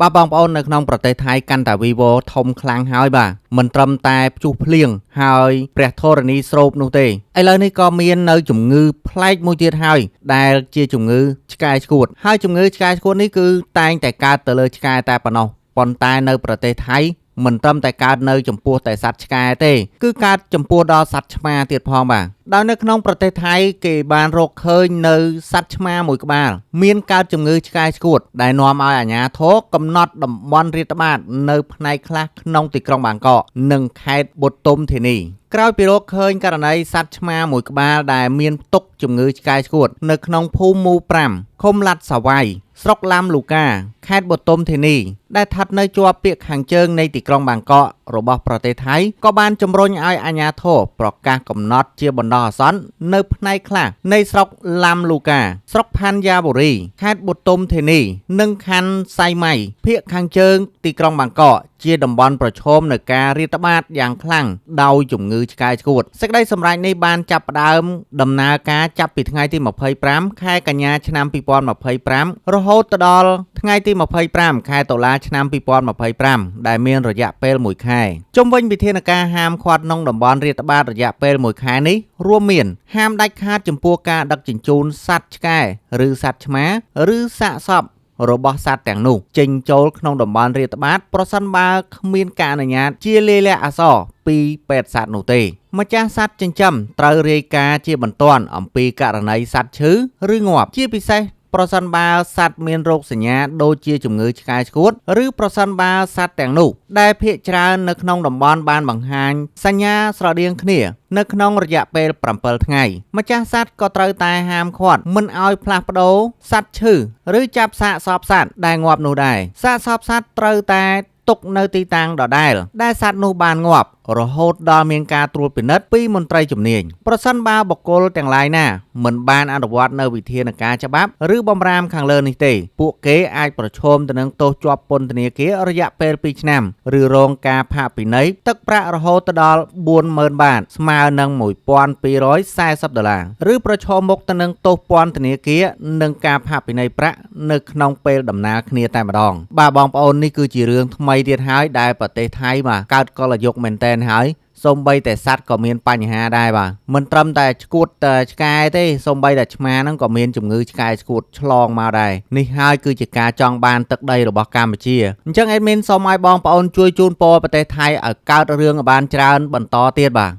បាទបងប្អូននៅក្នុងប្រទេសថៃកាន់តែវីវ៉ូធំខ្លាំងហើយបាទមិនត្រឹមតែព្យុះភ្លៀងហើយព្រះធរណីស្រូបនោះទេឥឡូវនេះក៏មាននៅជំងឺប្លែកមួយទៀតហើយដែលជាជំងឺឆ្កែឆ្កួតហើយជំងឺឆ្កែឆ្កួតនេះគឺតែងតែកើតទៅលើឆ្កែតែប៉ុណ្ណោះប៉ុន្តែនៅប្រទេសថៃមិនត្រឹមតែកើតនៅចំពោះតែសត្វឆ្កែទេគឺកើតចំពោះដល់សត្វឆ្មាទៀតផងបាទដោយនៅក្នុងប្រទេសថៃគេបានរកឃើញនៅសត្វឆ្មាមួយក្បាលមានកើតជំងឺឆ្កែឆ្កួតដែលនាំឲ្យអាជ្ញាធរកំណត់តំបន់រាតត្បាតនៅផ្នែកខ្លះក្នុងទីក្រុងបាងកកនិងខេត្តបុទុមធានីក្រោយពីរកឃើញករណីសត្វឆ្មាមួយក្បាលដែលមានផ្ទុកជំងឺឆ្កែឆ្កួតនៅក្នុងភូមិមូ5ឃុំឡាត់សាវ៉ៃស្រុកឡាំលូកាខេត្តបុទុមធានីដែលស្ថិតនៅជាប់ពាក្យខាងជើងនៃទីក្រុងបាងកករបស់ប្រទេសថៃក៏បានជំរុញឲ្យអាជ្ញាធរប្រកាសកំណត់ជាបណ្ដោះអាសន្ននៅផ្នែកខ្លះនៃស្រុកឡាំលូកាស្រុកផាន់យ៉ាបុរីខេត្តបុទុមធានីនិងខណ្ឌសៃម៉ៃភាគខាងជើងទីក្រុងបាងកកជាតំបន់ប្រឈមនឹងការរាតត្បាតយ៉ាងខ្លាំងដោយជំងឺឆ្កែឆ្កួតសេចក្តីសម្រេចនេះបានចាប់ផ្ដើមដំណើរការចាប់ពីថ្ងៃទី25ខែកញ្ញាឆ្នាំ2025រហូតដល់ថ្ងៃទី25ខែតុលាឆ្នាំ2025ដែលមានរយៈពេល1ខែជុំវិញវិធានការហាមឃាត់ក្នុងតំបន់រាតត្បាតរយៈពេល1ខែនេះរួមមានហាមដាច់ខាតចំពោះការដឹកជញ្ជូនសត្វឆ្កែឬសត្វឆ្មាឬសាកសពរបស់សត្វទាំងនោះចេញចូលក្នុងតំបន់រាតត្បាតប្រសិនបើគ្មានការអនុញ្ញាតជាលាយលក្ខណ៍អក្សរពីពេទ្យសត្វនោះទេម្ចាស់សត្វចិញ្ចឹមត្រូវរាយការណ៍ជាបន្ទាន់អំពីករណីសត្វឈឺឬងាប់ជាពិសេសប្រសិនបើសត្វមានរោគសញ្ញាដូចជាជំងឺឆ្កែឆ្កួតឬប្រសិនបើសត្វទាំងនោះដែលភាគច្រើននៅក្នុងតំបន់បានបង្ហាញសញ្ញាស្រដៀងគ្នានៅក្នុងរយៈពេល7ថ្ងៃម្ចាស់សត្វក៏ត្រូវតែហាមឃាត់មិនឲ្យផ្លាស់ប្ដូរសត្វឈឺឬចាប់សាកសពសត្វដែលងាប់នោះដែរសាកសពសត្វត្រូវតែទុកនៅទីតាំងដដែលដែលសត្វនោះបានងាប់រហូតដល់មានការត្រួតពិនិត្យពីមន្ត្រីជំនាញប្រសិនបើបុគ្គលទាំងឡាយណាមិនបានអនុវត្តនៅវិធានការច្បាប់ឬបំរាមខាងលើនេះទេពួកគេអាចប្រឈមទៅនឹងទោសជាប់ពន្ធនាគាររយៈពេល2ឆ្នាំឬរងការផាកពិន័យទឹកប្រាក់រហូតដល់40000បាតស្មើនឹង$1240ឬប្រឈមមុខទៅនឹងទោសពន្ធនាគារនិងការផាកពិន័យប្រាក់នៅក្នុងពេលដំណើរគ្នាតែម្ដងបាទបងប្អូននេះគឺជារឿងថ្មីទៀតហើយដែលប្រទេសថៃបាទកើតកលយុគមែនតែនហើយសូម្បីតែសត្វក៏មានបញ្ហាដែរបាទមិនត្រឹមតែឆ្កួតឆ្កែទេសូម្បីតែឆ្មាហ្នឹងក៏មានជំងឺឆ្កែឆ្កួតឆ្លងមកដែរនេះហើយគឺជាការចង់បានទឹកដីរបស់កម្ពុជាអញ្ចឹងអេដមីនសូមឲ្យបងប្អូនជួយជូនពរប្រទេសថៃឲ្យកើតរឿងឲ្យបានច្រើនបន្តទៀតបាទ